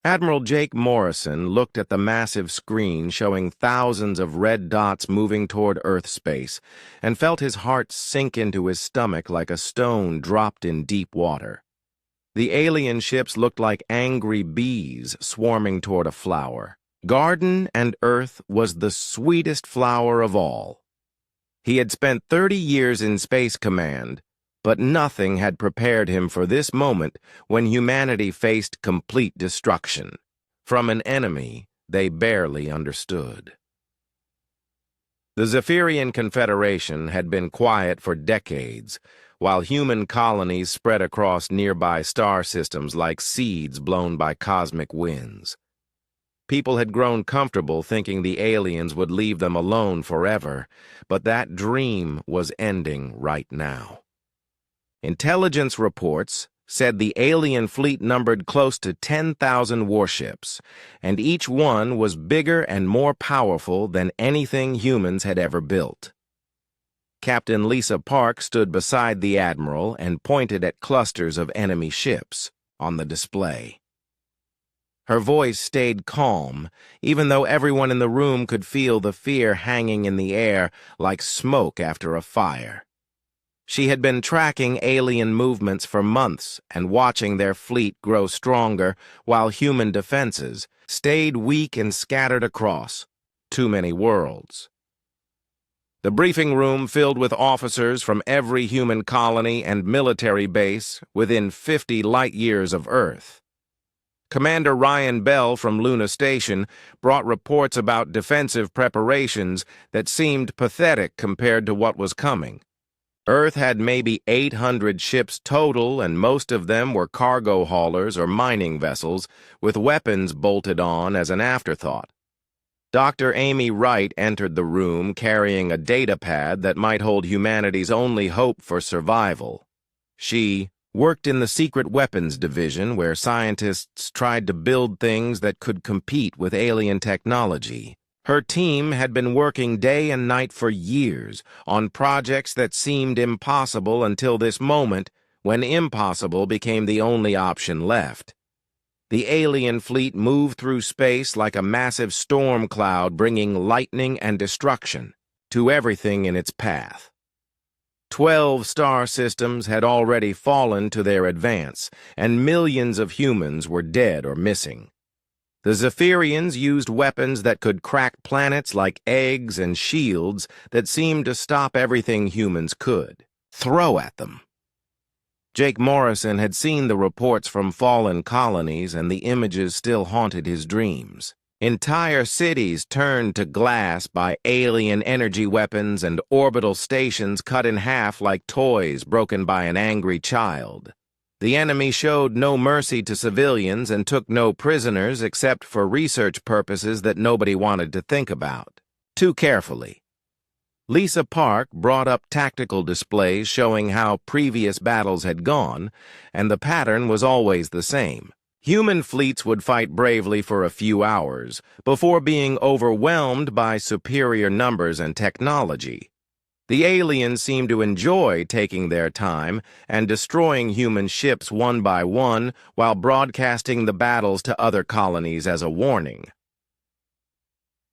Admiral Jake Morrison looked at the massive screen showing thousands of red dots moving toward Earth space and felt his heart sink into his stomach like a stone dropped in deep water. The alien ships looked like angry bees swarming toward a flower. Garden and Earth was the sweetest flower of all. He had spent 30 years in Space Command, but nothing had prepared him for this moment when humanity faced complete destruction from an enemy they barely understood. The Zephyrian Confederation had been quiet for decades, while human colonies spread across nearby star systems like seeds blown by cosmic winds. People had grown comfortable thinking the aliens would leave them alone forever, but that dream was ending right now. Intelligence reports said the alien fleet numbered close to 10,000 warships, and each one was bigger and more powerful than anything humans had ever built. Captain Lisa Park stood beside the Admiral and pointed at clusters of enemy ships on the display. Her voice stayed calm, even though everyone in the room could feel the fear hanging in the air like smoke after a fire. She had been tracking alien movements for months and watching their fleet grow stronger while human defenses stayed weak and scattered across too many worlds. The briefing room filled with officers from every human colony and military base within 50 light-years of Earth. Commander Ryan Bell from Luna Station brought reports about defensive preparations that seemed pathetic compared to what was coming. Earth had maybe 800 ships total, and most of them were cargo haulers or mining vessels, with weapons bolted on as an afterthought. Dr. Amy Wright entered the room carrying a data pad that might hold humanity's only hope for survival. She worked in the Secret Weapons Division, where scientists tried to build things that could compete with alien technology. Her team had been working day and night for years on projects that seemed impossible until this moment, when impossible became the only option left. The alien fleet moved through space like a massive storm cloud, bringing lightning and destruction to everything in its path. 12 star systems had already fallen to their advance, and millions of humans were dead or missing. The Zephyrians used weapons that could crack planets like eggs and shields that seemed to stop everything humans could throw at them. Jake Morrison had seen the reports from fallen colonies, and the images still haunted his dreams. Entire cities turned to glass by alien energy weapons and orbital stations cut in half like toys broken by an angry child. The enemy showed no mercy to civilians and took no prisoners except for research purposes that nobody wanted to think about too carefully. Lisa Park brought up tactical displays showing how previous battles had gone, and the pattern was always the same. Human fleets would fight bravely for a few hours before being overwhelmed by superior numbers and technology. The aliens seemed to enjoy taking their time and destroying human ships one by one while broadcasting the battles to other colonies as a warning.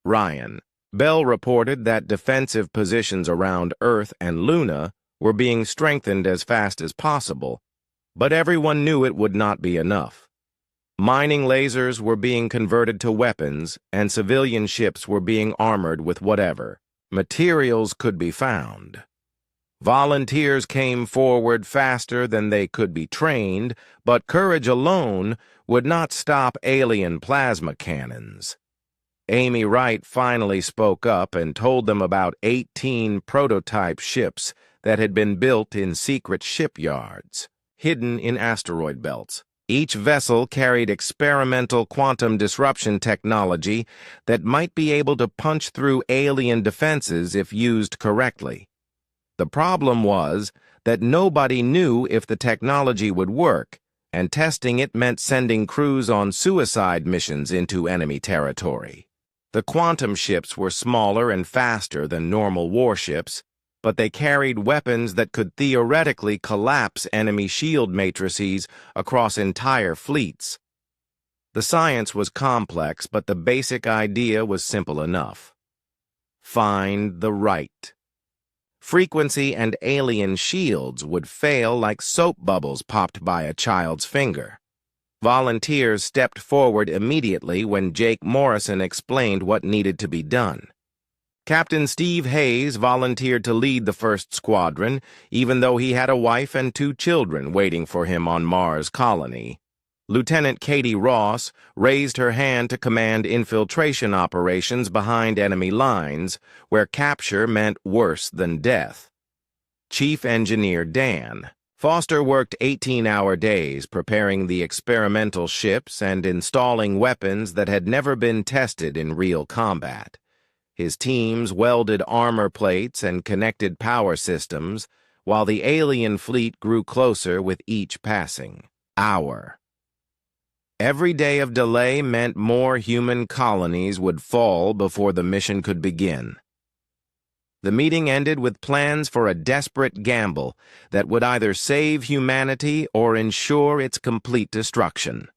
Ryan. Bell reported that defensive positions around Earth and Luna were being strengthened as fast as possible, but everyone knew it would not be enough. Mining lasers were being converted to weapons, and civilian ships were being armored with whatever materials could be found. Volunteers came forward faster than they could be trained, but courage alone would not stop alien plasma cannons. Amy Wright finally spoke up and told them about 18 prototype ships that had been built in secret shipyards, hidden in asteroid belts. Each vessel carried experimental quantum disruption technology that might be able to punch through alien defenses if used correctly. The problem was that nobody knew if the technology would work, and testing it meant sending crews on suicide missions into enemy territory. The quantum ships were smaller and faster than normal warships, but they carried weapons that could theoretically collapse enemy shield matrices across entire fleets. The science was complex, but the basic idea was simple enough. Find the right. Frequency and alien shields would fail like soap bubbles popped by a child's finger. Volunteers stepped forward immediately when Jake Morrison explained what needed to be done. Captain Steve Hayes volunteered to lead the first squadron, even though he had a wife and 2 children waiting for him on Mars Colony. Lieutenant Katie Ross raised her hand to command infiltration operations behind enemy lines, where capture meant worse than death. Chief Engineer Dan Foster worked 18-hour days preparing the experimental ships and installing weapons that had never been tested in real combat. His teams welded armor plates and connected power systems, while the alien fleet grew closer with each passing hour. Every day of delay meant more human colonies would fall before the mission could begin. The meeting ended with plans for a desperate gamble that would either save humanity or ensure its complete destruction.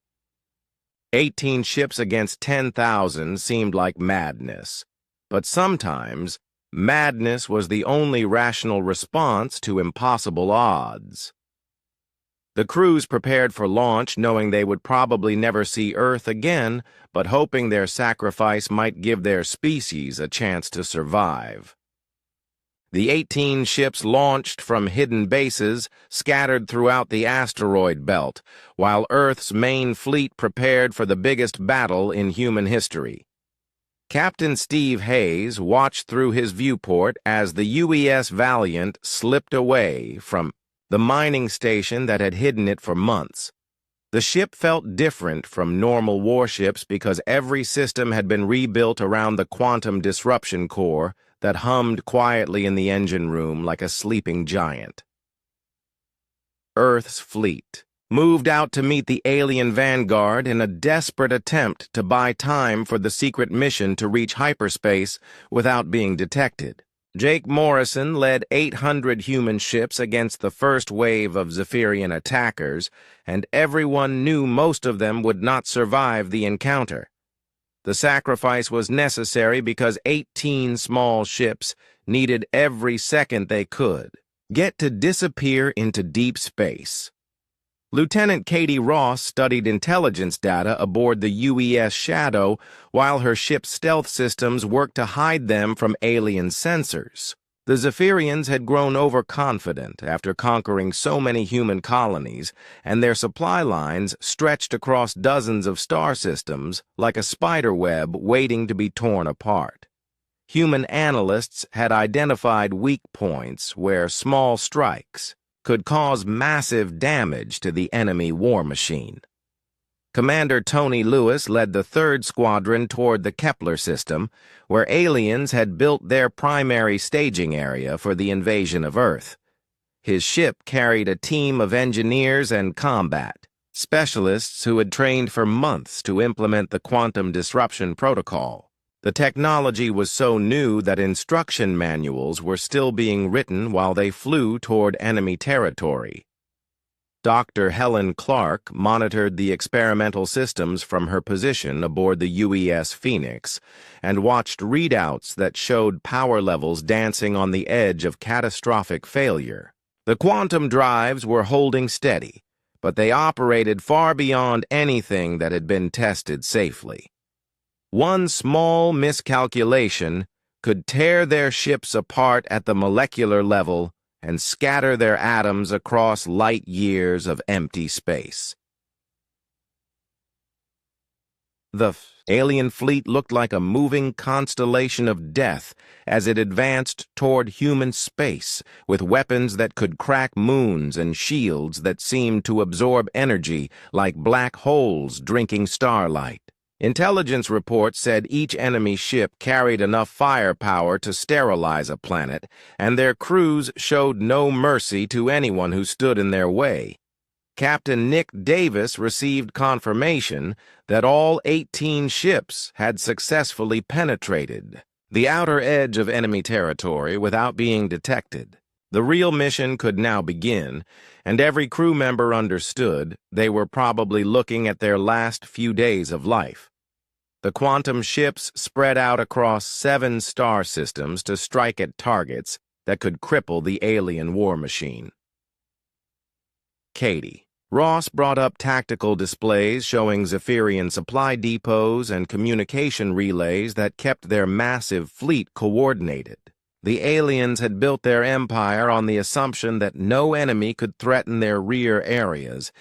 18 ships against 10,000 seemed like madness, but sometimes madness was the only rational response to impossible odds. The crews prepared for launch knowing they would probably never see Earth again, but hoping their sacrifice might give their species a chance to survive. The 18 ships launched from hidden bases scattered throughout the asteroid belt, while Earth's main fleet prepared for the biggest battle in human history. Captain Steve Hayes watched through his viewport as the UES Valiant slipped away from the mining station that had hidden it for months. The ship felt different from normal warships because every system had been rebuilt around the quantum disruption core that hummed quietly in the engine room like a sleeping giant. Earth's fleet moved out to meet the alien vanguard in a desperate attempt to buy time for the secret mission to reach hyperspace without being detected. Jake Morrison led 800 human ships against the first wave of Zephyrian attackers, and everyone knew most of them would not survive the encounter. The sacrifice was necessary because 18 small ships needed every second they could get to disappear into deep space. Lieutenant Katie Ross studied intelligence data aboard the UES Shadow while her ship's stealth systems worked to hide them from alien sensors. The Zephyrians had grown overconfident after conquering so many human colonies, and their supply lines stretched across dozens of star systems like a spider web waiting to be torn apart. Human analysts had identified weak points where small strikes could cause massive damage to the enemy war machine. Commander Tony Lewis led the 3rd Squadron toward the Kepler system, where aliens had built their primary staging area for the invasion of Earth. His ship carried a team of engineers and combat specialists who had trained for months to implement the quantum disruption protocol. The technology was so new that instruction manuals were still being written while they flew toward enemy territory. Dr. Helen Clark monitored the experimental systems from her position aboard the UES Phoenix and watched readouts that showed power levels dancing on the edge of catastrophic failure. The quantum drives were holding steady, but they operated far beyond anything that had been tested safely. One small miscalculation could tear their ships apart at the molecular level and scatter their atoms across light years of empty space. The alien fleet looked like a moving constellation of death as it advanced toward human space, with weapons that could crack moons and shields that seemed to absorb energy like black holes drinking starlight. Intelligence reports said each enemy ship carried enough firepower to sterilize a planet, and their crews showed no mercy to anyone who stood in their way. Captain Nick Davis received confirmation that all 18 ships had successfully penetrated the outer edge of enemy territory without being detected. The real mission could now begin, and every crew member understood they were probably looking at their last few days of life. The quantum ships spread out across 7 star systems to strike at targets that could cripple the alien war machine. Katie. Ross brought up tactical displays showing Zephyrian supply depots and communication relays that kept their massive fleet coordinated. The aliens had built their empire on the assumption that no enemy could threaten their rear areas,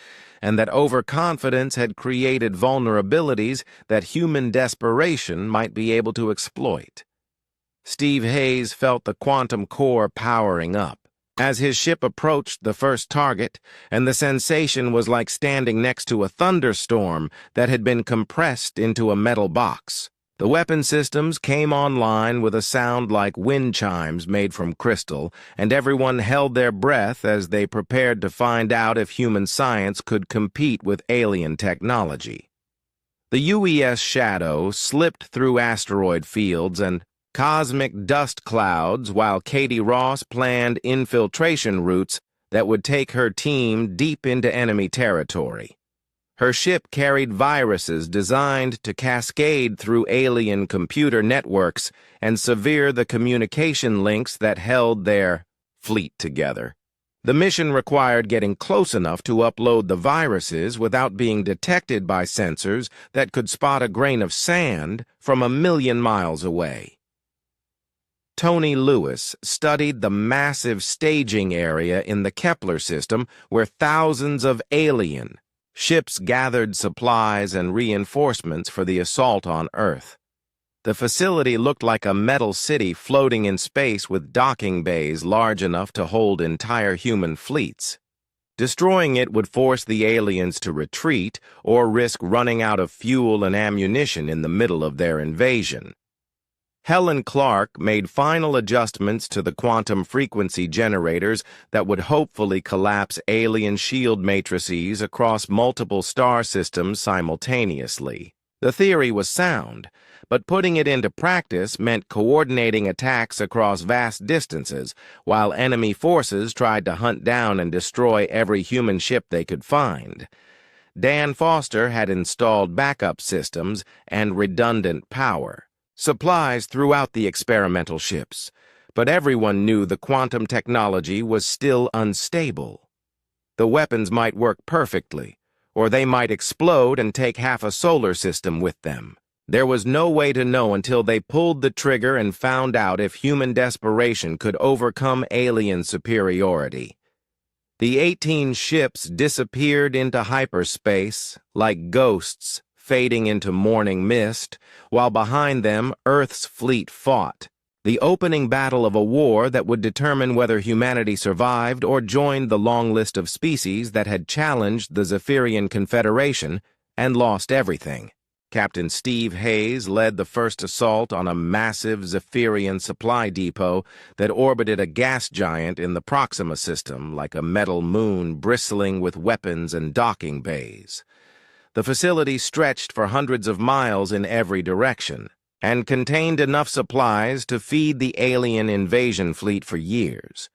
and that overconfidence had created vulnerabilities that human desperation might be able to exploit. Steve Hayes felt the quantum core powering up as his ship approached the first target, and the sensation was like standing next to a thunderstorm that had been compressed into a metal box. The weapon systems came online with a sound like wind chimes made from crystal, and everyone held their breath as they prepared to find out if human science could compete with alien technology. The UES Shadow slipped through asteroid fields and cosmic dust clouds while Katie Ross planned infiltration routes that would take her team deep into enemy territory. Her ship carried viruses designed to cascade through alien computer networks and sever the communication links that held their fleet together. The mission required getting close enough to upload the viruses without being detected by sensors that could spot a grain of sand from 1,000,000 miles away. Tony Lewis studied the massive staging area in the Kepler system where thousands of alien ships gathered supplies and reinforcements for the assault on Earth. The facility looked like a metal city floating in space with docking bays large enough to hold entire human fleets. Destroying it would force the aliens to retreat or risk running out of fuel and ammunition in the middle of their invasion. Helen Clark made final adjustments to the quantum frequency generators that would hopefully collapse alien shield matrices across multiple star systems simultaneously. The theory was sound, but putting it into practice meant coordinating attacks across vast distances, while enemy forces tried to hunt down and destroy every human ship they could find. Dan Foster had installed backup systems and redundant power supplies throughout the experimental ships, but everyone knew the quantum technology was still unstable. The weapons might work perfectly, or they might explode and take half a solar system with them. There was no way to know until they pulled the trigger and found out if human desperation could overcome alien superiority. The 18 ships disappeared into hyperspace like ghosts fading into morning mist, while behind them Earth's fleet fought, the opening battle of a war that would determine whether humanity survived or joined the long list of species that had challenged the Zephyrian Confederation and lost everything. Captain Steve Hayes led the first assault on a massive Zephyrian supply depot that orbited a gas giant in the Proxima system like a metal moon bristling with weapons and docking bays. The facility stretched for hundreds of miles in every direction and contained enough supplies to feed the alien invasion fleet for years.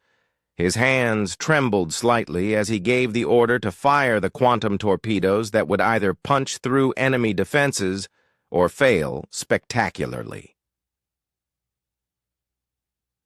His hands trembled slightly as he gave the order to fire the quantum torpedoes that would either punch through enemy defenses or fail spectacularly.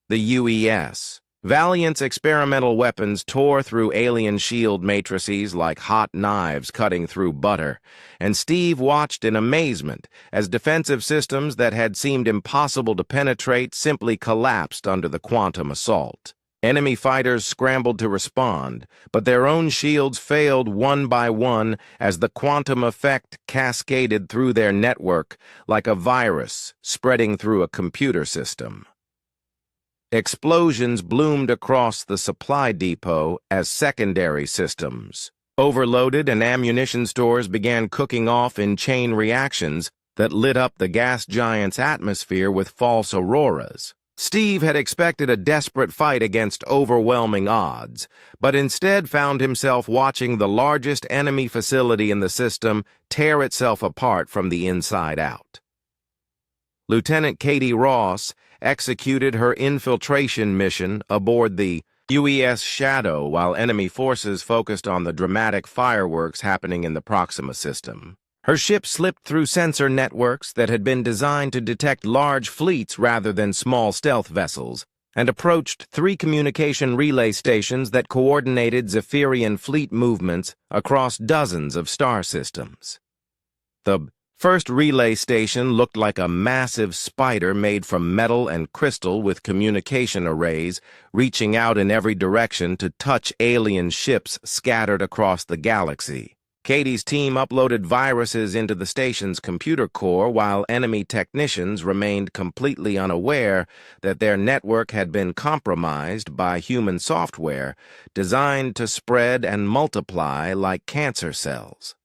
The UES. Valiant's experimental weapons tore through alien shield matrices like hot knives cutting through butter, and Steve watched in amazement as defensive systems that had seemed impossible to penetrate simply collapsed under the quantum assault. Enemy fighters scrambled to respond, but their own shields failed one by one as the quantum effect cascaded through their network like a virus spreading through a computer system. Explosions bloomed across the supply depot as secondary systems overloaded, and ammunition stores began cooking off in chain reactions that lit up the gas giant's atmosphere with false auroras. Steve had expected a desperate fight against overwhelming odds, but instead found himself watching the largest enemy facility in the system tear itself apart from the inside out. Lieutenant Katie Ross executed her infiltration mission aboard the UES Shadow, while enemy forces focused on the dramatic fireworks happening in the Proxima system. Her ship slipped through sensor networks that had been designed to detect large fleets rather than small stealth vessels, and approached 3 communication relay stations that coordinated Zephyrian fleet movements across dozens of star systems. The first relay station looked like a massive spider made from metal and crystal with communication arrays reaching out in every direction to touch alien ships scattered across the galaxy. Katie's team uploaded viruses into the station's computer core while enemy technicians remained completely unaware that their network had been compromised by human software designed to spread and multiply like cancer cells.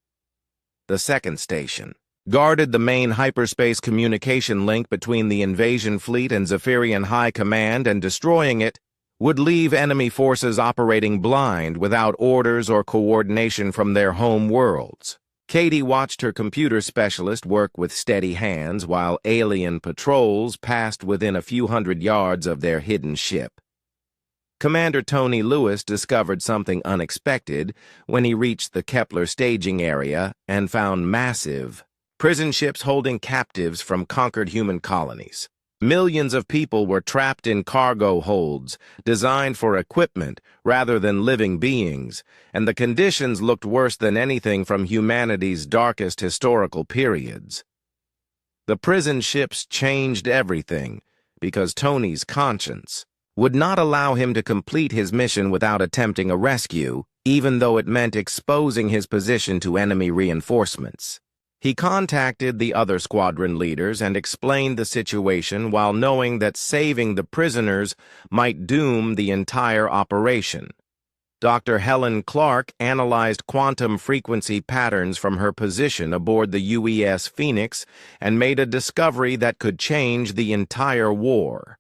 The second station guarded the main hyperspace communication link between the invasion fleet and Zephyrian High Command, and destroying it would leave enemy forces operating blind without orders or coordination from their home worlds. Katie watched her computer specialist work with steady hands while alien patrols passed within a few hundred yards of their hidden ship. Commander Tony Lewis discovered something unexpected when he reached the Kepler staging area and found massive prison ships holding captives from conquered human colonies. Millions of people were trapped in cargo holds, designed for equipment rather than living beings, and the conditions looked worse than anything from humanity's darkest historical periods. The prison ships changed everything because Tony's conscience would not allow him to complete his mission without attempting a rescue, even though it meant exposing his position to enemy reinforcements. He contacted the other squadron leaders and explained the situation while knowing that saving the prisoners might doom the entire operation. Dr. Helen Clark analyzed quantum frequency patterns from her position aboard the UES Phoenix and made a discovery that could change the entire war.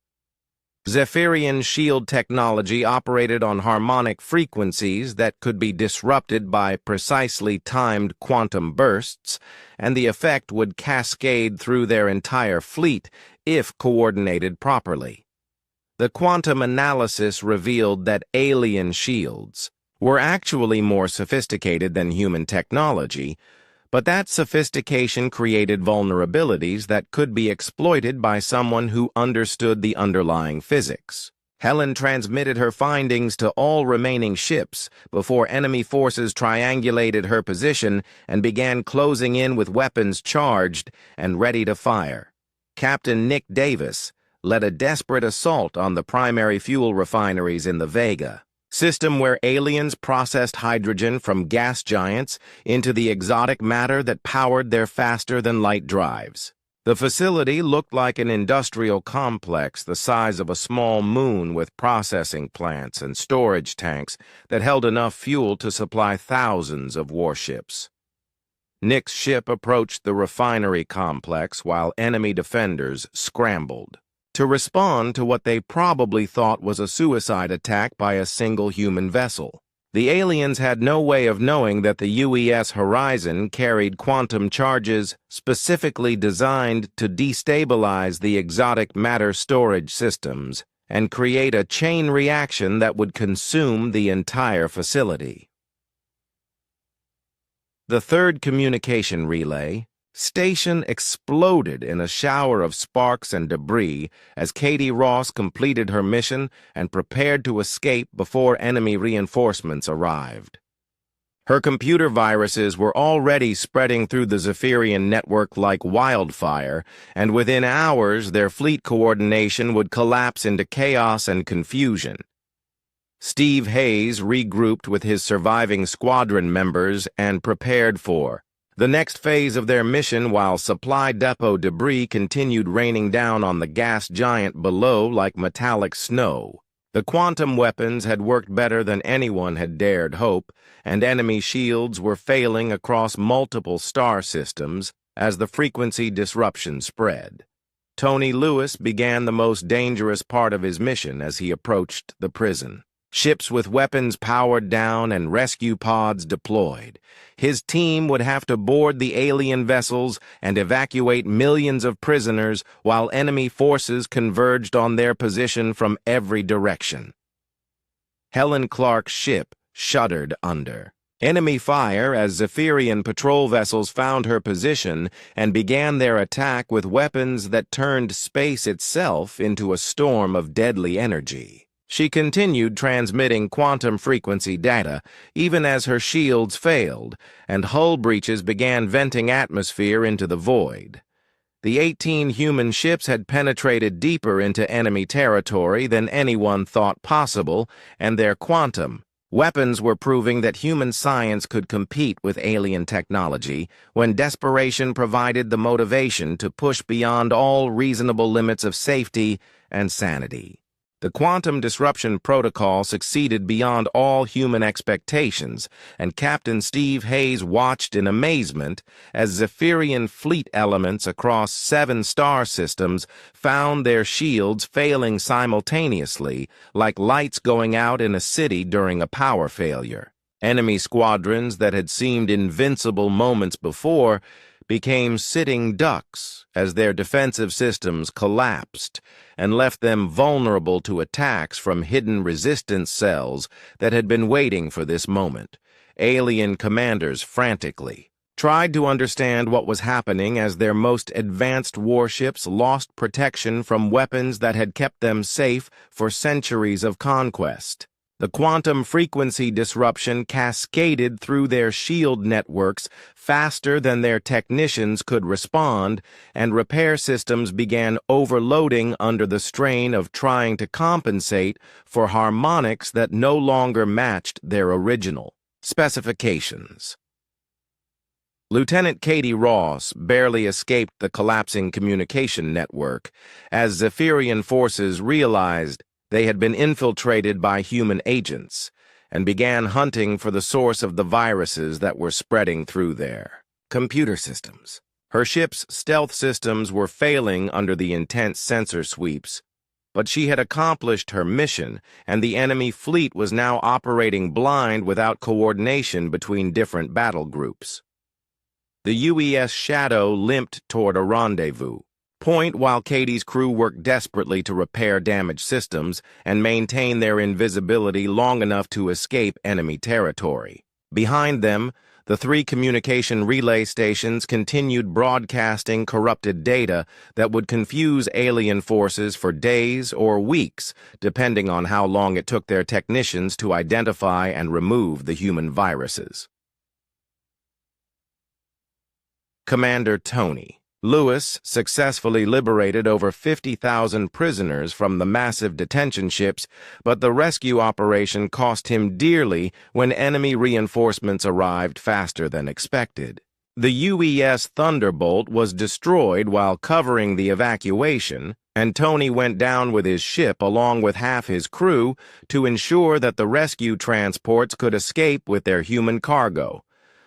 Zephyrian shield technology operated on harmonic frequencies that could be disrupted by precisely timed quantum bursts, and the effect would cascade through their entire fleet if coordinated properly. The quantum analysis revealed that alien shields were actually more sophisticated than human technology, but that sophistication created vulnerabilities that could be exploited by someone who understood the underlying physics. Helen transmitted her findings to all remaining ships before enemy forces triangulated her position and began closing in with weapons charged and ready to fire. Captain Nick Davis led a desperate assault on the primary fuel refineries in the Vega system, where aliens processed hydrogen from gas giants into the exotic matter that powered their faster-than-light drives. The facility looked like an industrial complex the size of a small moon, with processing plants and storage tanks that held enough fuel to supply thousands of warships. Nick's ship approached the refinery complex while enemy defenders scrambled to respond to what they probably thought was a suicide attack by a single human vessel. The aliens had no way of knowing that the UES Horizon carried quantum charges specifically designed to destabilize the exotic matter storage systems and create a chain reaction that would consume the entire facility. The third communication relay station exploded in a shower of sparks and debris as Katie Ross completed her mission and prepared to escape before enemy reinforcements arrived. Her computer viruses were already spreading through the Zephyrian network like wildfire, and within hours their fleet coordination would collapse into chaos and confusion. Steve Hayes regrouped with his surviving squadron members and prepared for the next phase of their mission, while supply depot debris continued raining down on the gas giant below like metallic snow. The quantum weapons had worked better than anyone had dared hope, and enemy shields were failing across multiple star systems as the frequency disruption spread. Tony Lewis began the most dangerous part of his mission as he approached the prison. Ships with weapons powered down and rescue pods deployed. His team would have to board the alien vessels and evacuate millions of prisoners while enemy forces converged on their position from every direction. Helen Clark's ship shuddered under enemy fire as Zephyrian patrol vessels found her position and began their attack with weapons that turned space itself into a storm of deadly energy. She continued transmitting quantum frequency data, even as her shields failed, and hull breaches began venting atmosphere into the void. The 18 human ships had penetrated deeper into enemy territory than anyone thought possible, and their quantum weapons were proving that human science could compete with alien technology when desperation provided the motivation to push beyond all reasonable limits of safety and sanity. The quantum disruption protocol succeeded beyond all human expectations, and Captain Steve Hayes watched in amazement as Zephyrian fleet elements across 7 star systems found their shields failing simultaneously, like lights going out in a city during a power failure. Enemy squadrons that had seemed invincible moments before became sitting ducks as their defensive systems collapsed and left them vulnerable to attacks from hidden resistance cells that had been waiting for this moment. Alien commanders frantically tried to understand what was happening as their most advanced warships lost protection from weapons that had kept them safe for centuries of conquest. The quantum frequency disruption cascaded through their shield networks faster than their technicians could respond, and repair systems began overloading under the strain of trying to compensate for harmonics that no longer matched their original specifications. Lieutenant Katie Ross barely escaped the collapsing communication network as Zephyrian forces realized they had been infiltrated by human agents and began hunting for the source of the viruses that were spreading through their computer systems. Her ship's stealth systems were failing under the intense sensor sweeps, but she had accomplished her mission, and the enemy fleet was now operating blind without coordination between different battle groups. The UES Shadow limped toward a rendezvous point while Katie's crew worked desperately to repair damaged systems and maintain their invisibility long enough to escape enemy territory. Behind them, the 3 communication relay stations continued broadcasting corrupted data that would confuse alien forces for days or weeks, depending on how long it took their technicians to identify and remove the human viruses. Commander Tony Lewis successfully liberated over 50,000 prisoners from the massive detention ships, but the rescue operation cost him dearly when enemy reinforcements arrived faster than expected. The UES Thunderbolt was destroyed while covering the evacuation, and Tony went down with his ship along with half his crew to ensure that the rescue transports could escape with their human cargo.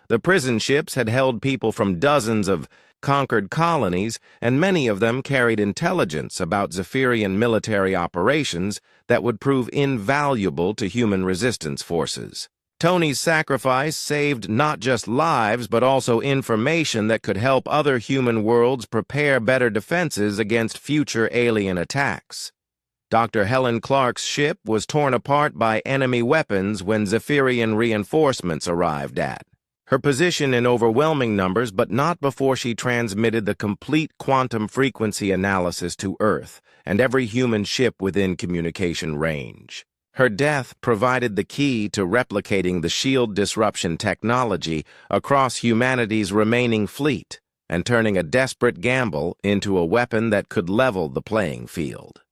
The prison ships had held people from dozens of conquered colonies, and many of them carried intelligence about Zephyrian military operations that would prove invaluable to human resistance forces. Tony's sacrifice saved not just lives but also information that could help other human worlds prepare better defenses against future alien attacks. Dr. Helen Clark's ship was torn apart by enemy weapons when Zephyrian reinforcements arrived at her position in overwhelming numbers, but not before she transmitted the complete quantum frequency analysis to Earth and every human ship within communication range. Her death provided the key to replicating the shield disruption technology across humanity's remaining fleet and turning a desperate gamble into a weapon that could level the playing field.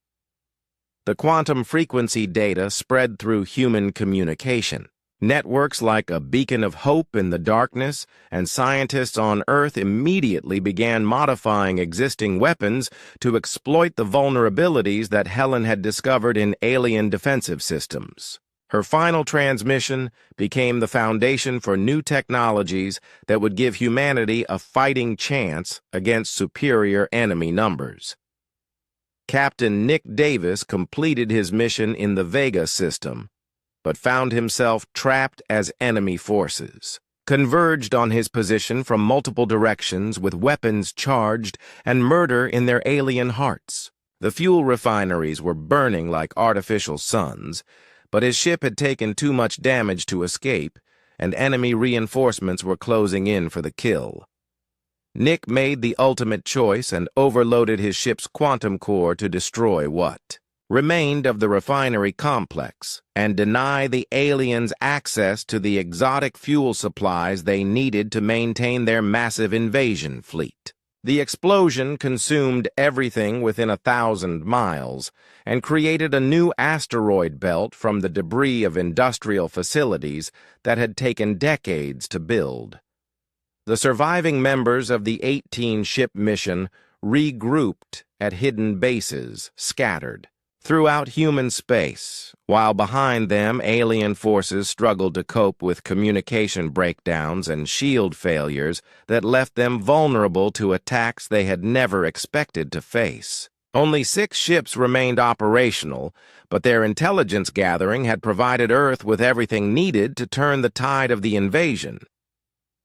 The quantum frequency data spread through human communication. Networks like a beacon of hope in the darkness, and scientists on Earth immediately began modifying existing weapons to exploit the vulnerabilities that Helen had discovered in alien defensive systems. Her final transmission became the foundation for new technologies that would give humanity a fighting chance against superior enemy numbers. Captain Nick Davis completed his mission in the Vega system, but found himself trapped as enemy forces converged on his position from multiple directions with weapons charged and murder in their alien hearts. The fuel refineries were burning like artificial suns, but his ship had taken too much damage to escape, and enemy reinforcements were closing in for the kill. Nick made the ultimate choice and overloaded his ship's quantum core to destroy what remained of the refinery complex and deny the aliens access to the exotic fuel supplies they needed to maintain their massive invasion fleet. The explosion consumed everything within 1,000 miles and created a new asteroid belt from the debris of industrial facilities that had taken decades to build. The surviving members of the 18-ship mission regrouped at hidden bases scattered throughout human space, while behind them alien forces struggled to cope with communication breakdowns and shield failures that left them vulnerable to attacks they had never expected to face. Only 6 ships remained operational, but their intelligence gathering had provided Earth with everything needed to turn the tide of the invasion.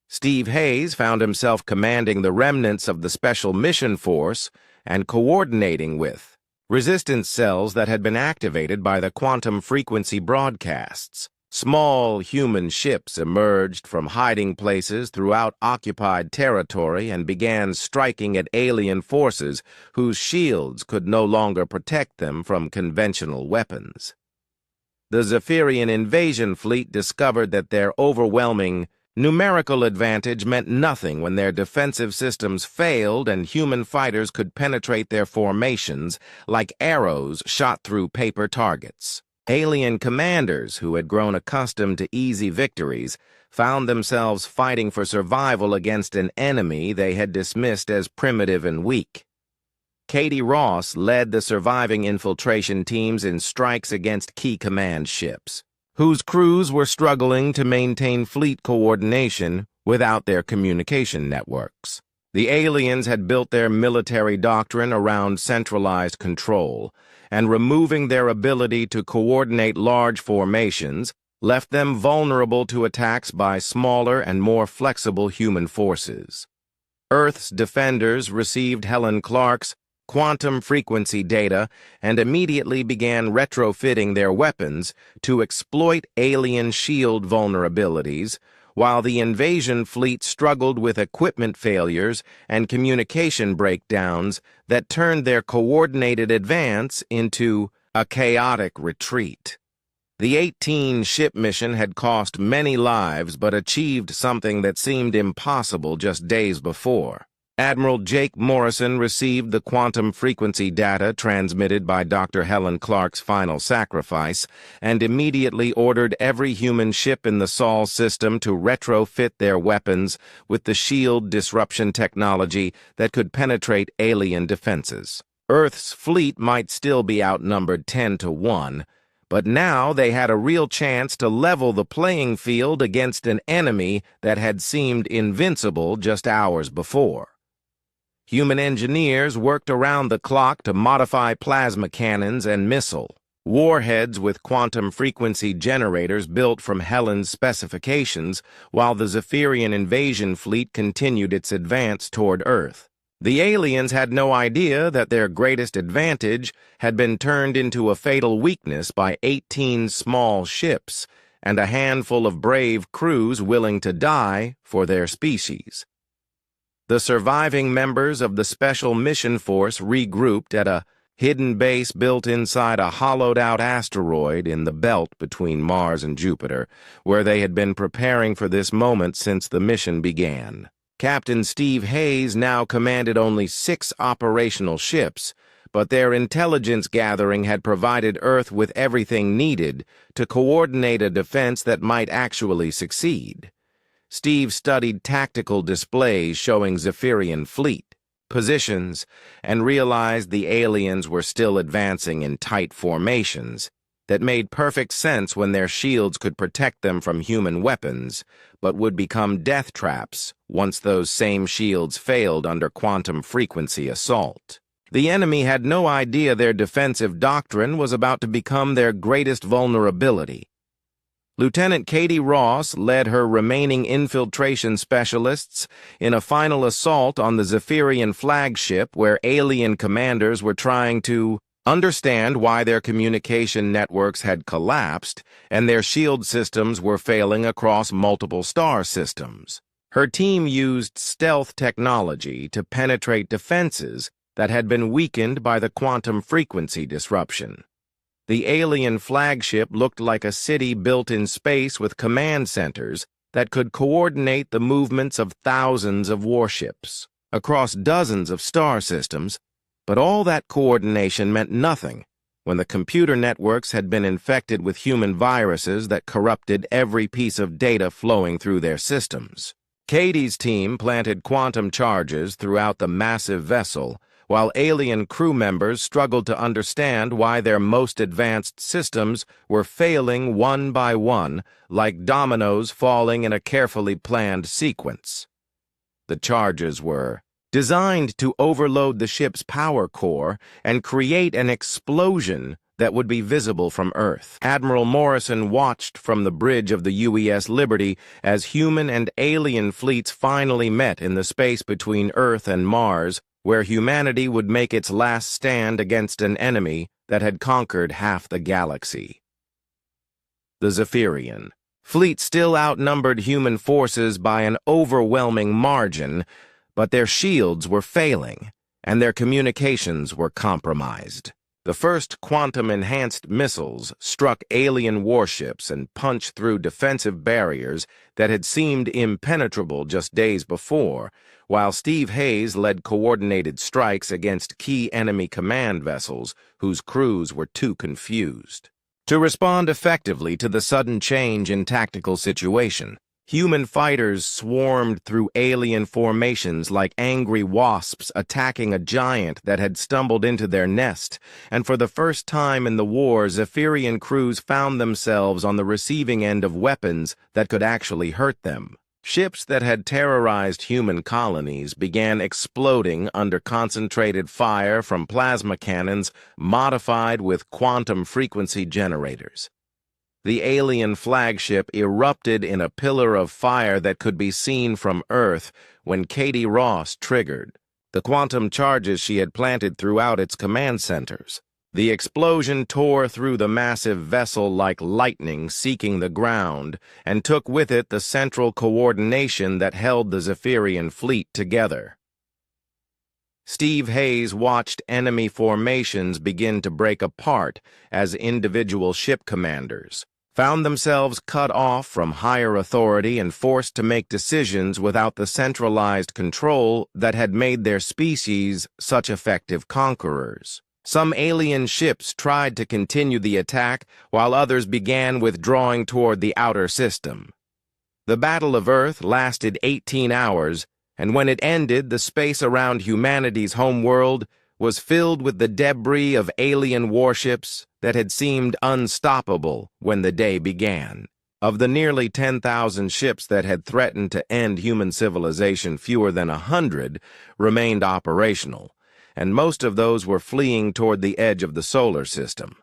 Steve Hayes found himself commanding the remnants of the Special Mission Force and coordinating with resistance cells that had been activated by the quantum frequency broadcasts. Small human ships emerged from hiding places throughout occupied territory and began striking at alien forces whose shields could no longer protect them from conventional weapons. The Zephyrian invasion fleet discovered that their overwhelming numerical advantage meant nothing when their defensive systems failed and human fighters could penetrate their formations like arrows shot through paper targets. Alien commanders who had grown accustomed to easy victories found themselves fighting for survival against an enemy they had dismissed as primitive and weak. Katie Ross led the surviving infiltration teams in strikes against key command ships, whose crews were struggling to maintain fleet coordination without their communication networks. The aliens had built their military doctrine around centralized control, and removing their ability to coordinate large formations left them vulnerable to attacks by smaller and more flexible human forces. Earth's defenders received Helen Clark's quantum frequency data and immediately began retrofitting their weapons to exploit alien shield vulnerabilities, while the invasion fleet struggled with equipment failures and communication breakdowns that turned their coordinated advance into a chaotic retreat. The 18-ship mission had cost many lives but achieved something that seemed impossible just days before. Admiral Jake Morrison received the quantum frequency data transmitted by Dr. Helen Clark's final sacrifice and immediately ordered every human ship in the Sol system to retrofit their weapons with the shield disruption technology that could penetrate alien defenses. Earth's fleet might still be outnumbered 10-1, but now they had a real chance to level the playing field against an enemy that had seemed invincible just hours before. Human engineers worked around the clock to modify plasma cannons and missile warheads with quantum frequency generators built from Helen's specifications, while the Zephyrian invasion fleet continued its advance toward Earth. The aliens had no idea that their greatest advantage had been turned into a fatal weakness by 18 small ships and a handful of brave crews willing to die for their species. The surviving members of the Special Mission Force regrouped at a hidden base built inside a hollowed-out asteroid in the belt between Mars and Jupiter, where they had been preparing for this moment since the mission began. Captain Steve Hayes now commanded only 6 operational ships, but their intelligence gathering had provided Earth with everything needed to coordinate a defense that might actually succeed. Steve studied tactical displays showing Zephyrian fleet positions and realized the aliens were still advancing in tight formations that made perfect sense when their shields could protect them from human weapons, but would become death traps once those same shields failed under quantum frequency assault. The enemy had no idea their defensive doctrine was about to become their greatest vulnerability. Lieutenant Katie Ross led her remaining infiltration specialists in a final assault on the Zephyrian flagship where alien commanders were trying to understand why their communication networks had collapsed and their shield systems were failing across multiple star systems. Her team used stealth technology to penetrate defenses that had been weakened by the quantum frequency disruption. The alien flagship looked like a city built in space with command centers that could coordinate the movements of thousands of warships across dozens of star systems, but all that coordination meant nothing when the computer networks had been infected with human viruses that corrupted every piece of data flowing through their systems. Katie's team planted quantum charges throughout the massive vessel, while alien crew members struggled to understand why their most advanced systems were failing one by one, like dominoes falling in a carefully planned sequence. The charges were designed to overload the ship's power core and create an explosion that would be visible from Earth. Admiral Morrison watched from the bridge of the UES Liberty as human and alien fleets finally met in the space between Earth and Mars, where humanity would make its last stand against an enemy that had conquered half the galaxy. The Zephyrian fleet still outnumbered human forces by an overwhelming margin, but their shields were failing, and their communications were compromised. The first quantum-enhanced missiles struck alien warships and punched through defensive barriers that had seemed impenetrable just days before, while Steve Hayes led coordinated strikes against key enemy command vessels whose crews were too confused to respond effectively to the sudden change in tactical situation. Human fighters swarmed through alien formations like angry wasps attacking a giant that had stumbled into their nest, and for the first time in the war, Zephyrian crews found themselves on the receiving end of weapons that could actually hurt them. Ships that had terrorized human colonies began exploding under concentrated fire from plasma cannons modified with quantum frequency generators. The alien flagship erupted in a pillar of fire that could be seen from Earth when Katie Ross triggered the quantum charges she had planted throughout its command centers. The explosion tore through the massive vessel like lightning seeking the ground and took with it the central coordination that held the Zephyrian fleet together. Steve Hayes watched enemy formations begin to break apart as individual ship commanders found themselves cut off from higher authority and forced to make decisions without the centralized control that had made their species such effective conquerors. Some alien ships tried to continue the attack, while others began withdrawing toward the outer system. The Battle of Earth lasted 18 hours, and when it ended, the space around humanity's homeworld was filled with the debris of alien warships that had seemed unstoppable when the day began. Of the nearly 10,000 ships that had threatened to end human civilization, fewer than 100 remained operational, and most of those were fleeing toward the edge of the solar system.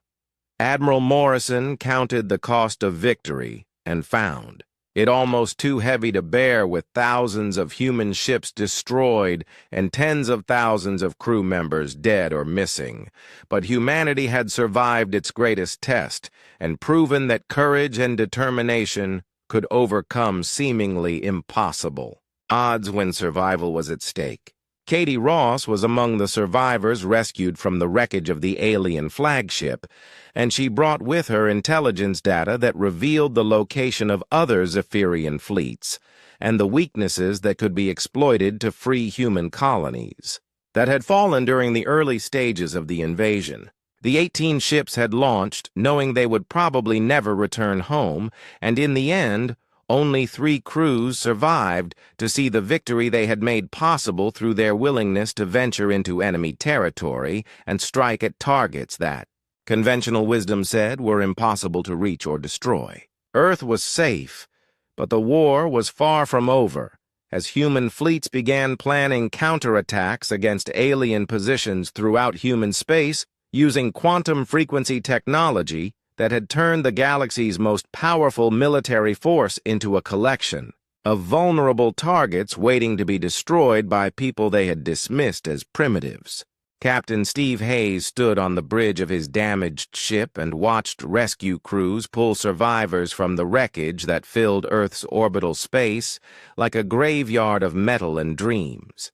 Admiral Morrison counted the cost of victory and found it almost too heavy to bear, with thousands of human ships destroyed and tens of thousands of crew members dead or missing. But humanity had survived its greatest test and proven that courage and determination could overcome seemingly impossible odds when survival was at stake. Katie Ross was among the survivors rescued from the wreckage of the alien flagship, and she brought with her intelligence data that revealed the location of other Zephyrian fleets and the weaknesses that could be exploited to free human colonies that had fallen during the early stages of the invasion. The 18 ships had launched, knowing they would probably never return home, and in the end, only 3 crews survived to see the victory they had made possible through their willingness to venture into enemy territory and strike at targets that, conventional wisdom said, were impossible to reach or destroy. Earth was safe, but the war was far from over, as human fleets began planning counterattacks against alien positions throughout human space using quantum frequency technology that had turned the galaxy's most powerful military force into a collection of vulnerable targets waiting to be destroyed by people they had dismissed as primitives. Captain Steve Hayes stood on the bridge of his damaged ship and watched rescue crews pull survivors from the wreckage that filled Earth's orbital space like a graveyard of metal and dreams.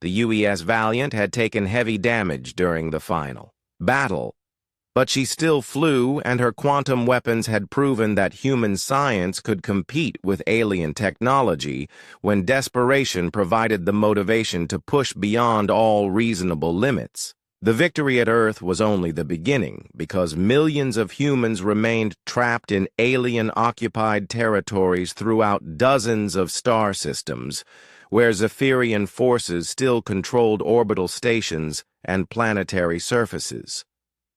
The UES Valiant had taken heavy damage during the final battle, but she still flew, and her quantum weapons had proven that human science could compete with alien technology when desperation provided the motivation to push beyond all reasonable limits. The victory at Earth was only the beginning, because millions of humans remained trapped in alien-occupied territories throughout dozens of star systems, where Zephyrian forces still controlled orbital stations and planetary surfaces.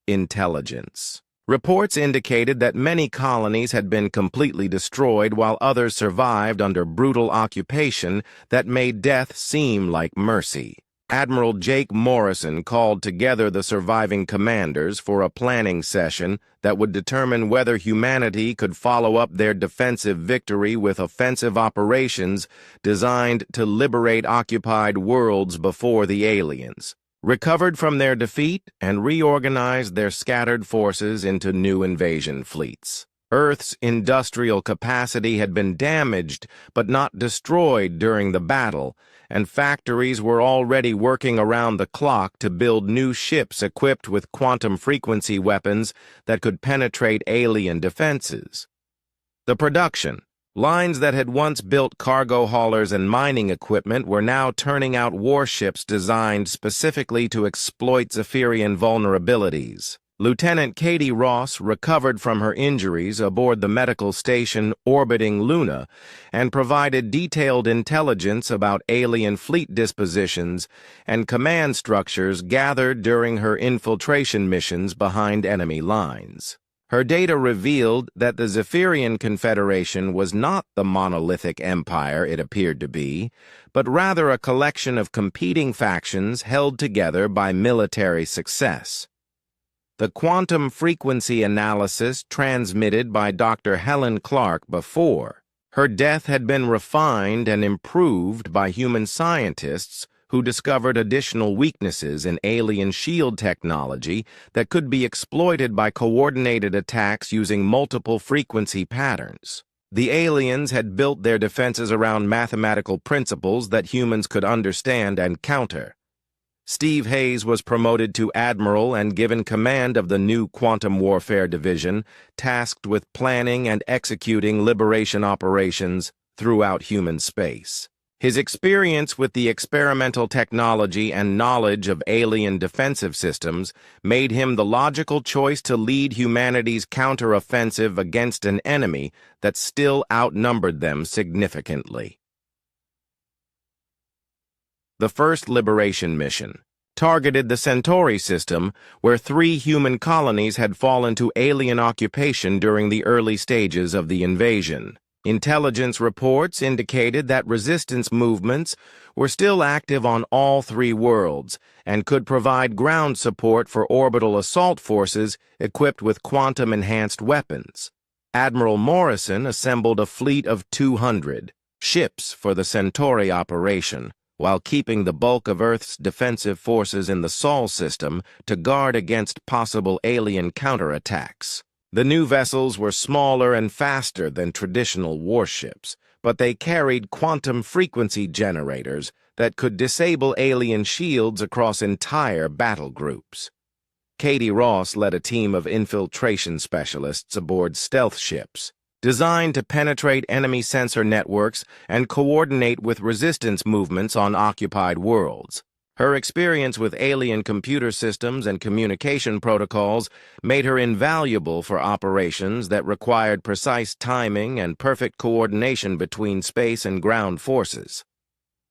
Intelligence. Reports indicated that many colonies had been completely destroyed while others survived under brutal occupation that made death seem like mercy. Admiral Jake Morrison called together the surviving commanders for a planning session that would determine whether humanity could follow up their defensive victory with offensive operations designed to liberate occupied worlds before the aliens recovered from their defeat and reorganized their scattered forces into new invasion fleets. Earth's industrial capacity had been damaged but not destroyed during the battle, and factories were already working around the clock to build new ships equipped with quantum frequency weapons that could penetrate alien defenses. The production lines that had once built cargo haulers and mining equipment were now turning out warships designed specifically to exploit Zephyrian vulnerabilities. Lieutenant Katie Ross recovered from her injuries aboard the medical station orbiting Luna and provided detailed intelligence about alien fleet dispositions and command structures gathered during her infiltration missions behind enemy lines. Her data revealed that the Zephyrian Confederation was not the monolithic empire it appeared to be, but rather a collection of competing factions held together by military success. The quantum frequency analysis transmitted by Dr. Helen Clark before her death had been refined and improved by human scientists who discovered additional weaknesses in alien shield technology that could be exploited by coordinated attacks using multiple frequency patterns. The aliens had built their defenses around mathematical principles that humans could understand and counter. Steve Hayes was promoted to admiral and given command of the new Quantum Warfare Division, tasked with planning and executing liberation operations throughout human space. His experience with the experimental technology and knowledge of alien defensive systems made him the logical choice to lead humanity's counteroffensive against an enemy that still outnumbered them significantly. The first liberation mission targeted the Centauri system, where 3 human colonies had fallen to alien occupation during the early stages of the invasion. Intelligence reports indicated that resistance movements were still active on all 3 worlds and could provide ground support for orbital assault forces equipped with quantum-enhanced weapons. Admiral Morrison assembled a fleet of 200 ships for the Centauri operation, while keeping the bulk of Earth's defensive forces in the Sol system to guard against possible alien counterattacks. The new vessels were smaller and faster than traditional warships, but they carried quantum frequency generators that could disable alien shields across entire battle groups. Katie Ross led a team of infiltration specialists aboard stealth ships, designed to penetrate enemy sensor networks and coordinate with resistance movements on occupied worlds. Her experience with alien computer systems and communication protocols made her invaluable for operations that required precise timing and perfect coordination between space and ground forces.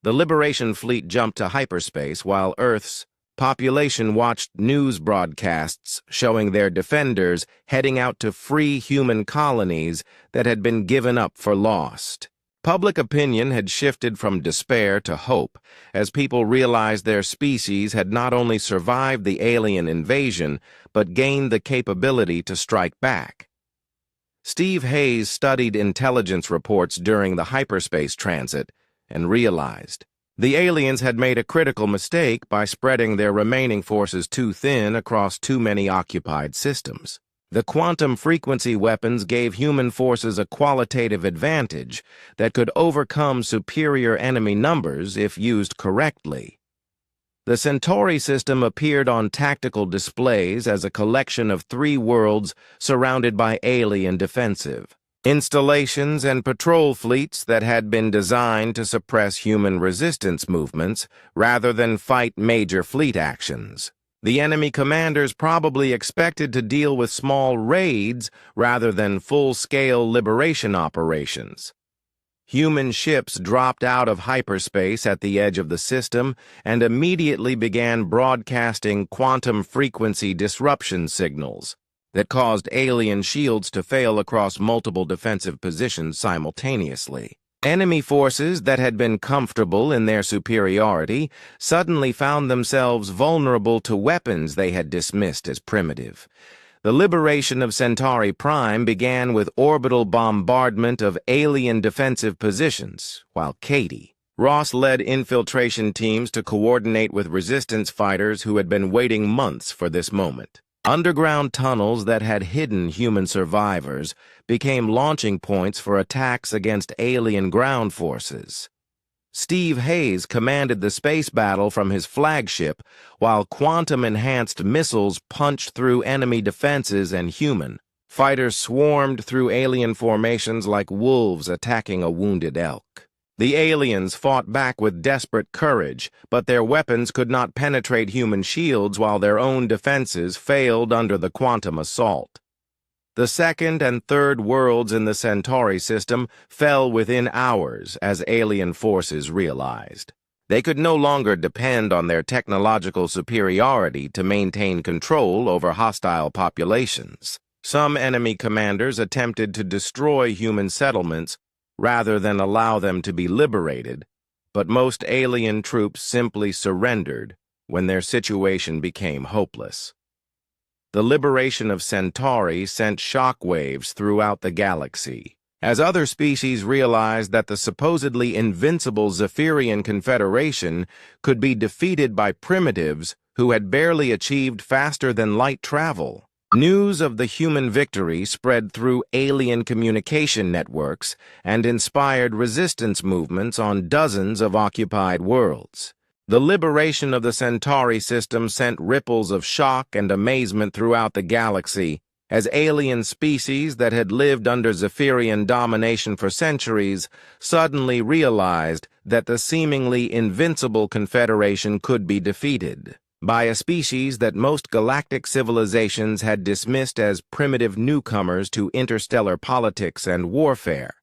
The Liberation Fleet jumped to hyperspace while Earth's population watched news broadcasts showing their defenders heading out to free human colonies that had been given up for lost. Public opinion had shifted from despair to hope as people realized their species had not only survived the alien invasion, but gained the capability to strike back. Steve Hayes studied intelligence reports during the hyperspace transit and realized The aliens had made a critical mistake by spreading their remaining forces too thin across too many occupied systems. The quantum frequency weapons gave human forces a qualitative advantage that could overcome superior enemy numbers if used correctly. The Centauri system appeared on tactical displays as a collection of 3 worlds surrounded by alien defensive installations and patrol fleets that had been designed to suppress human resistance movements rather than fight major fleet actions. The enemy commanders probably expected to deal with small raids rather than full-scale liberation operations. Human ships dropped out of hyperspace at the edge of the system and immediately began broadcasting quantum frequency disruption signals that caused alien shields to fail across multiple defensive positions simultaneously. Enemy forces that had been comfortable in their superiority suddenly found themselves vulnerable to weapons they had dismissed as primitive. The liberation of Centauri Prime began with orbital bombardment of alien defensive positions, while Katie Ross led infiltration teams to coordinate with resistance fighters who had been waiting months for this moment. Underground tunnels that had hidden human survivors became launching points for attacks against alien ground forces. Steve Hayes commanded the space battle from his flagship, while quantum-enhanced missiles punched through enemy defenses and human fighters swarmed through alien formations like wolves attacking a wounded elk. The aliens fought back with desperate courage, but their weapons could not penetrate human shields while their own defenses failed under the quantum assault. The second and third worlds in the Centauri system fell within hours as alien forces realized. They could no longer depend on their technological superiority to maintain control over hostile populations. Some enemy commanders attempted to destroy human settlements rather than allow them to be liberated, but most alien troops simply surrendered when their situation became hopeless. The liberation of Centauri sent shockwaves throughout the galaxy, as other species realized that the supposedly invincible Zephyrian Confederation could be defeated by primitives who had barely achieved faster-than-light travel. News of the human victory spread through alien communication networks and inspired resistance movements on dozens of occupied worlds. The liberation of the Centauri system sent ripples of shock and amazement throughout the galaxy as alien species that had lived under Zephyrian domination for centuries suddenly realized that the seemingly invincible Confederation could be defeated by a species that most galactic civilizations had dismissed as primitive newcomers to interstellar politics and warfare.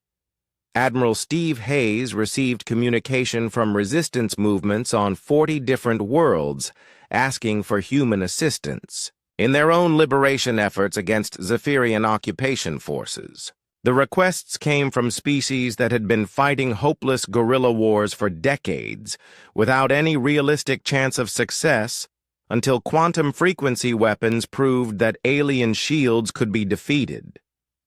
Admiral Steve Hayes received communication from resistance movements on 40 different worlds asking for human assistance in their own liberation efforts against Zephyrian occupation forces. The requests came from species that had been fighting hopeless guerrilla wars for decades without any realistic chance of success until quantum frequency weapons proved that alien shields could be defeated.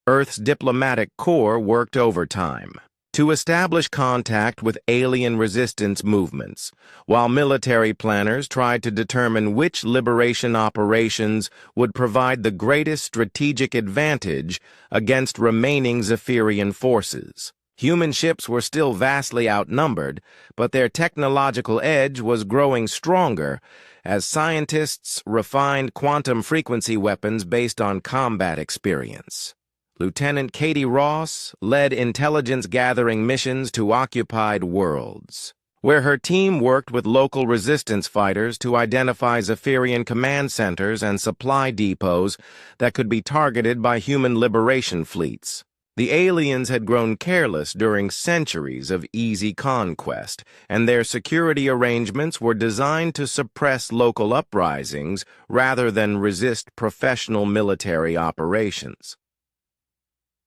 Earth's diplomatic corps worked overtime to establish contact with alien resistance movements, while military planners tried to determine which liberation operations would provide the greatest strategic advantage against remaining Zephyrian forces. Human ships were still vastly outnumbered, but their technological edge was growing stronger as scientists refined quantum frequency weapons based on combat experience. Lieutenant Katie Ross led intelligence-gathering missions to occupied worlds, where her team worked with local resistance fighters to identify Zephyrian command centers and supply depots that could be targeted by human liberation fleets. The aliens had grown careless during centuries of easy conquest, and their security arrangements were designed to suppress local uprisings rather than resist professional military operations.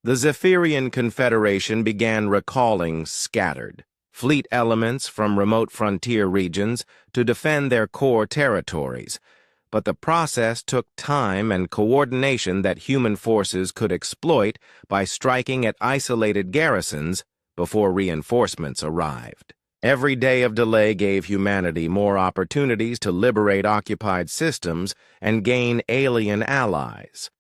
The Zephyrian Confederation began recalling scattered fleet elements from remote frontier regions to defend their core territories, but the process took time and coordination that human forces could exploit by striking at isolated garrisons before reinforcements arrived. Every day of delay gave humanity more opportunities to liberate occupied systems and gain alien allies.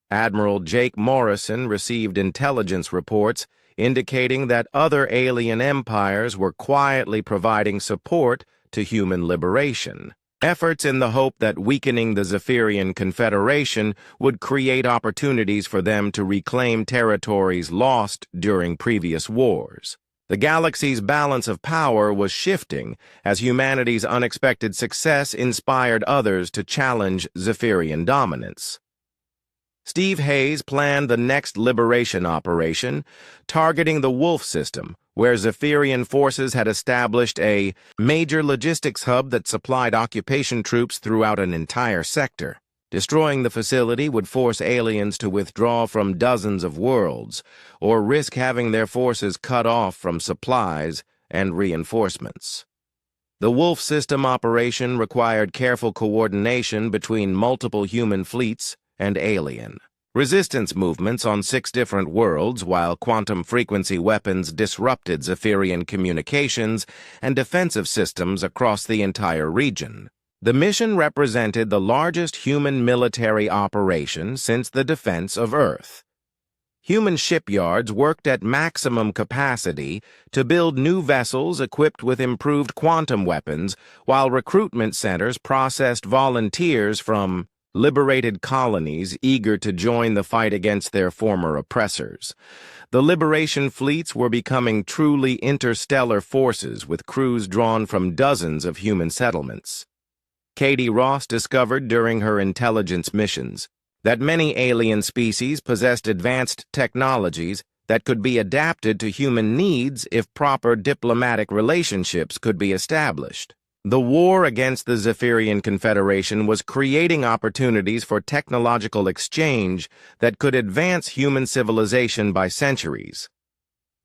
Admiral Jake Morrison received intelligence reports indicating that other alien empires were quietly providing support to human liberation. Efforts in the hope that weakening the Zephyrian Confederation would create opportunities for them to reclaim territories lost during previous wars. The galaxy's balance of power was shifting as humanity's unexpected success inspired others to challenge Zephyrian dominance. Steve Hayes planned the next liberation operation, targeting the Wolf system, where Zephyrian forces had established a major logistics hub that supplied occupation troops throughout an entire sector. Destroying the facility would force aliens to withdraw from dozens of worlds, or risk having their forces cut off from supplies and reinforcements. The Wolf system operation required careful coordination between multiple human fleets and alien resistance movements on 6 different worlds, while quantum frequency weapons disrupted Zephyrian communications and defensive systems across the entire region. The mission represented the largest human military operation since the defense of Earth. Human shipyards worked at maximum capacity to build new vessels equipped with improved quantum weapons, while recruitment centers processed volunteers from liberated colonies eager to join the fight against their former oppressors. The liberation fleets were becoming truly interstellar forces with crews drawn from dozens of human settlements. Katie Ross discovered during her intelligence missions that many alien species possessed advanced technologies that could be adapted to human needs if proper diplomatic relationships could be established. The war against the Zephyrian Confederation was creating opportunities for technological exchange that could advance human civilization by centuries.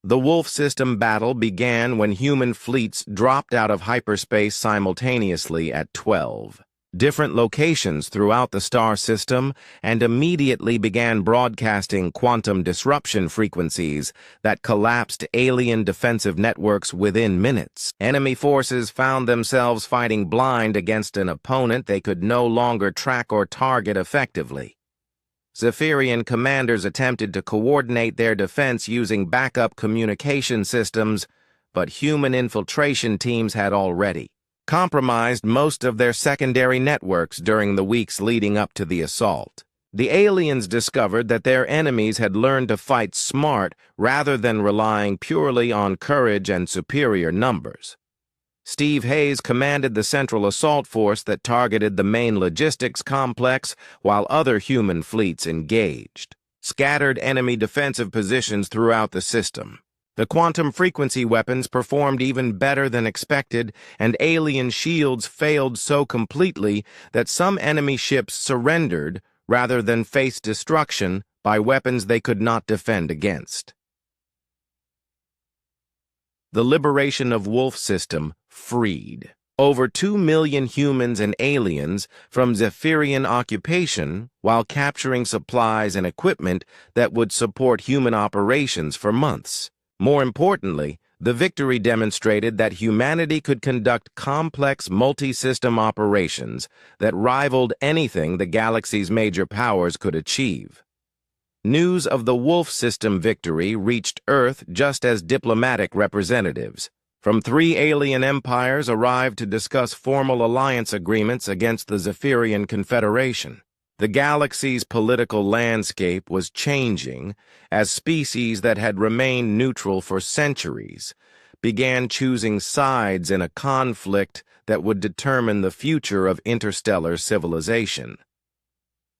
The Wolf system battle began when human fleets dropped out of hyperspace simultaneously at 12 different locations throughout the star system and immediately began broadcasting quantum disruption frequencies that collapsed alien defensive networks within minutes. Enemy forces found themselves fighting blind against an opponent they could no longer track or target effectively. Zephyrian commanders attempted to coordinate their defense using backup communication systems, but human infiltration teams had already compromised most of their secondary networks during the weeks leading up to the assault. The aliens discovered that their enemies had learned to fight smart rather than relying purely on courage and superior numbers. Steve Hayes commanded the central assault force that targeted the main logistics complex while other human fleets engaged scattered enemy defensive positions throughout the system. The quantum frequency weapons performed even better than expected, and alien shields failed so completely that some enemy ships surrendered rather than face destruction by weapons they could not defend against. The liberation of Wolf system freed over 2 million humans and aliens from Zephyrian occupation while capturing supplies and equipment that would support human operations for months. More importantly, the victory demonstrated that humanity could conduct complex multi-system operations that rivaled anything the galaxy's major powers could achieve. News of the Wolf system victory reached Earth just as diplomatic representatives from 3 alien empires arrived to discuss formal alliance agreements against the Zephyrian Confederation. The galaxy's political landscape was changing as species that had remained neutral for centuries began choosing sides in a conflict that would determine the future of interstellar civilization.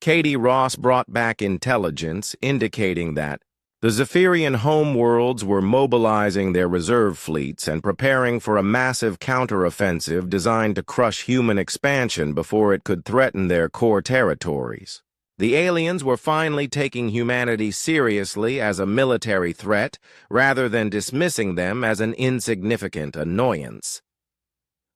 Katie Ross brought back intelligence indicating that the Zephyrian homeworlds were mobilizing their reserve fleets and preparing for a massive counteroffensive designed to crush human expansion before it could threaten their core territories. The aliens were finally taking humanity seriously as a military threat rather than dismissing them as an insignificant annoyance.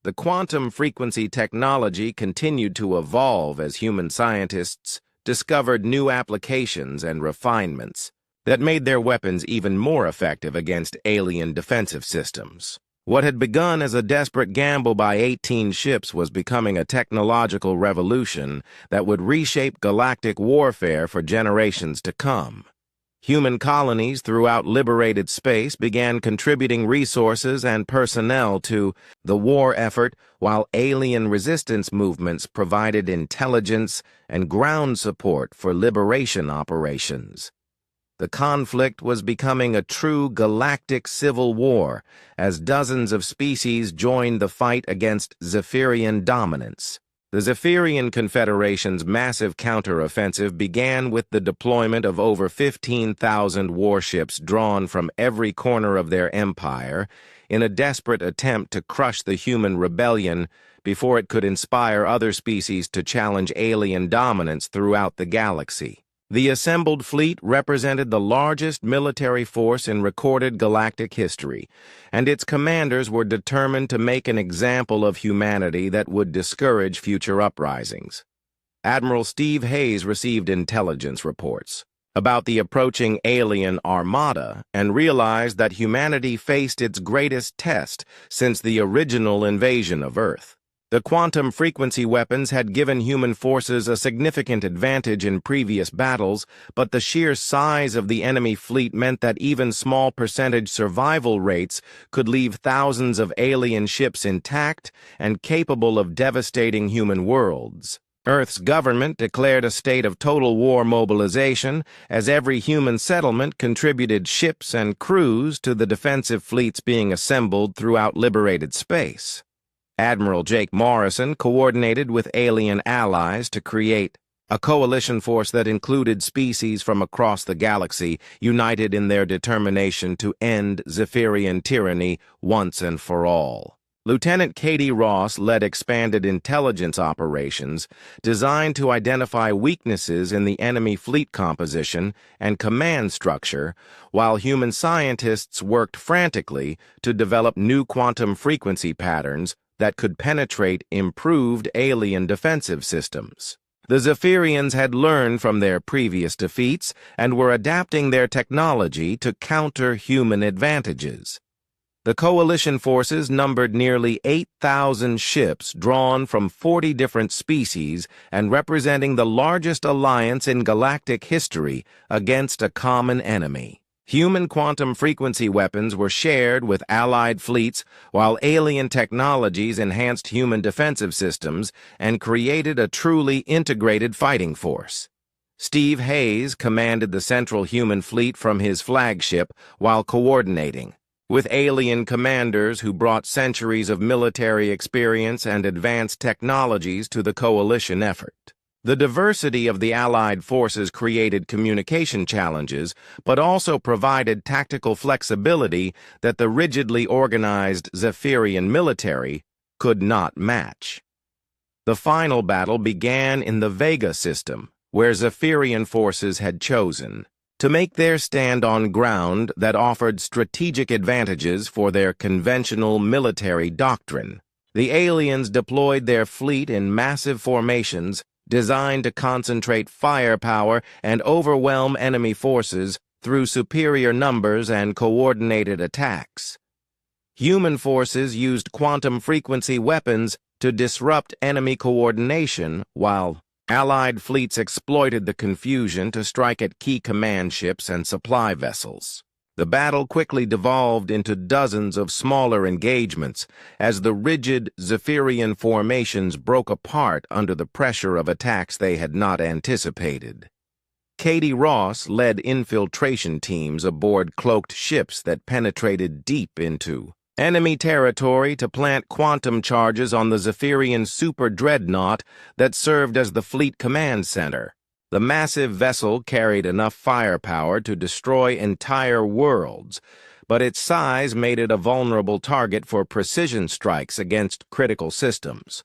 The quantum frequency technology continued to evolve as human scientists discovered new applications and refinements that made their weapons even more effective against alien defensive systems. What had begun as a desperate gamble by 18 ships was becoming a technological revolution that would reshape galactic warfare for generations to come. Human colonies throughout liberated space began contributing resources and personnel to the war effort, while alien resistance movements provided intelligence and ground support for liberation operations. The conflict was becoming a true galactic civil war as dozens of species joined the fight against Zephyrian dominance. The Zephyrian Confederation's massive counteroffensive began with the deployment of over 15,000 warships drawn from every corner of their empire in a desperate attempt to crush the human rebellion before it could inspire other species to challenge alien dominance throughout the galaxy. The assembled fleet represented the largest military force in recorded galactic history, and its commanders were determined to make an example of humanity that would discourage future uprisings. Admiral Steve Hayes received intelligence reports about the approaching alien armada and realized that humanity faced its greatest test since the original invasion of Earth. The quantum frequency weapons had given human forces a significant advantage in previous battles, but the sheer size of the enemy fleet meant that even small percentage survival rates could leave thousands of alien ships intact and capable of devastating human worlds. Earth's government declared a state of total war mobilization as every human settlement contributed ships and crews to the defensive fleets being assembled throughout liberated space. Admiral Jake Morrison coordinated with alien allies to create a coalition force that included species from across the galaxy, united in their determination to end Zephyrian tyranny once and for all. Lieutenant Katie Ross led expanded intelligence operations designed to identify weaknesses in the enemy fleet composition and command structure, while human scientists worked frantically to develop new quantum frequency patterns that could penetrate improved alien defensive systems. The Zephyrians had learned from their previous defeats and were adapting their technology to counter human advantages. The coalition forces numbered nearly 8,000 ships drawn from 40 different species and representing the largest alliance in galactic history against a common enemy. Human quantum frequency weapons were shared with allied fleets, while alien technologies enhanced human defensive systems and created a truly integrated fighting force. Steve Hayes commanded the central human fleet from his flagship while coordinating with alien commanders who brought centuries of military experience and advanced technologies to the coalition effort. The diversity of the Allied forces created communication challenges, but also provided tactical flexibility that the rigidly organized Zephyrian military could not match. The final battle began in the Vega system, where Zephyrian forces had chosen to make their stand on ground that offered strategic advantages for their conventional military doctrine. The aliens deployed their fleet in massive formations designed to concentrate firepower and overwhelm enemy forces through superior numbers and coordinated attacks. Human forces used quantum frequency weapons to disrupt enemy coordination, while Allied fleets exploited the confusion to strike at key command ships and supply vessels. The battle quickly devolved into dozens of smaller engagements as the rigid Zephyrian formations broke apart under the pressure of attacks they had not anticipated. Katie Ross led infiltration teams aboard cloaked ships that penetrated deep into enemy territory to plant quantum charges on the Zephyrian super dreadnought that served as the fleet command center. The massive vessel carried enough firepower to destroy entire worlds, but its size made it a vulnerable target for precision strikes against critical systems.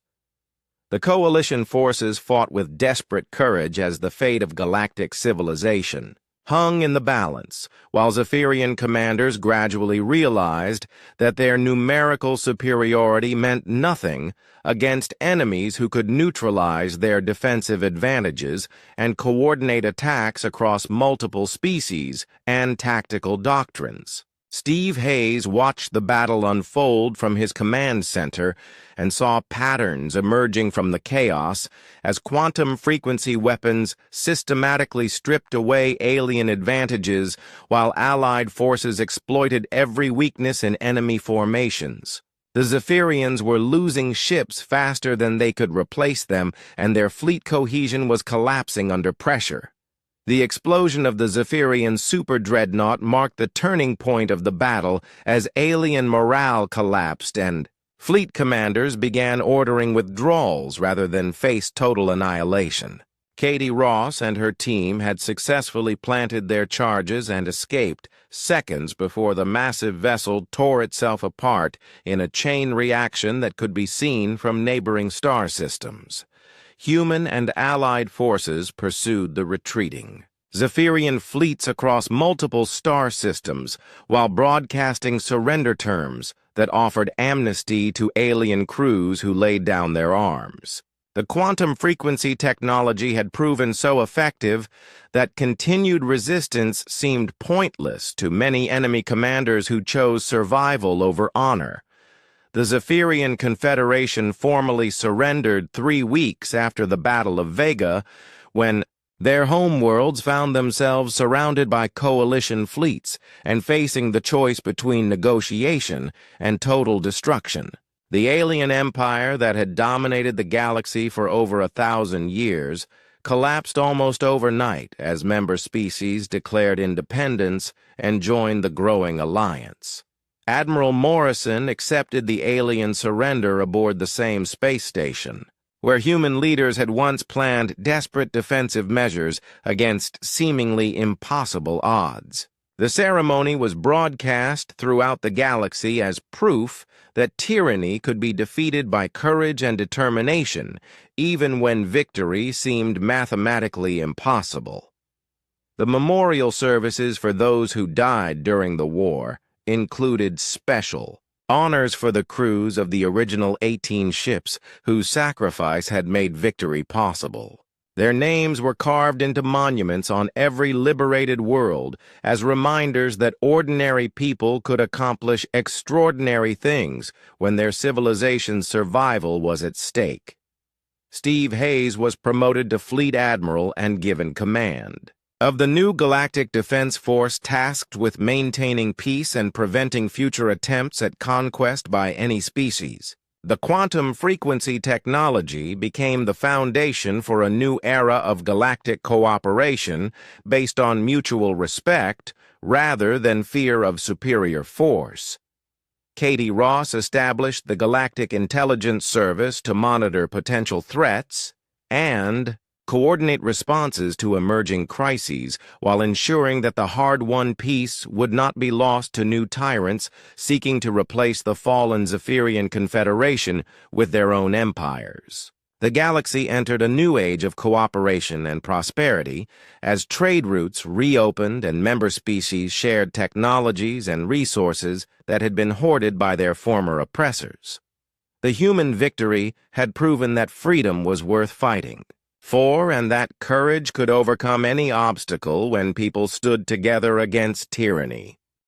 The coalition forces fought with desperate courage as the fate of galactic civilization hung in the balance, while Zephyrian commanders gradually realized that their numerical superiority meant nothing against enemies who could neutralize their defensive advantages and coordinate attacks across multiple species and tactical doctrines. Steve Hayes watched the battle unfold from his command center and saw patterns emerging from the chaos as quantum frequency weapons systematically stripped away alien advantages while Allied forces exploited every weakness in enemy formations. The Zephyrians were losing ships faster than they could replace them, and their fleet cohesion was collapsing under pressure. The explosion of the Zephyrian super-dreadnought marked the turning point of the battle as alien morale collapsed and fleet commanders began ordering withdrawals rather than face total annihilation. Katie Ross and her team had successfully planted their charges and escaped seconds before the massive vessel tore itself apart in a chain reaction that could be seen from neighboring star systems. Human and Allied forces pursued the retreating Zephyrian fleets across multiple star systems while broadcasting surrender terms that offered amnesty to alien crews who laid down their arms. The quantum frequency technology had proven so effective that continued resistance seemed pointless to many enemy commanders who chose survival over honor. The Zephyrian Confederation formally surrendered 3 weeks after the Battle of Vega, when their homeworlds found themselves surrounded by coalition fleets and facing the choice between negotiation and total destruction. The alien empire that had dominated the galaxy for over 1,000 years collapsed almost overnight as member species declared independence and joined the growing alliance. Admiral Morrison accepted the alien surrender aboard the same space station, where human leaders had once planned desperate defensive measures against seemingly impossible odds. The ceremony was broadcast throughout the galaxy as proof that tyranny could be defeated by courage and determination, even when victory seemed mathematically impossible. The memorial services for those who died during the war included special honors for the crews of the original 18 ships whose sacrifice had made victory possible. Their names were carved into monuments on every liberated world as reminders that ordinary people could accomplish extraordinary things when their civilization's survival was at stake. Steve Hayes was promoted to Fleet Admiral and given command of the new Galactic Defense Force tasked with maintaining peace and preventing future attempts at conquest by any species. The quantum frequency technology became the foundation for a new era of galactic cooperation based on mutual respect rather than fear of superior force. Katie Ross established the Galactic Intelligence Service to monitor potential threats and coordinate responses to emerging crises while ensuring that the hard-won peace would not be lost to new tyrants seeking to replace the fallen Zephyrian Confederation with their own empires. The galaxy entered a new age of cooperation and prosperity as trade routes reopened and member species shared technologies and resources that had been hoarded by their former oppressors. The human victory had proven that freedom was worth fighting for, and that courage could overcome any obstacle when people stood together against tyranny.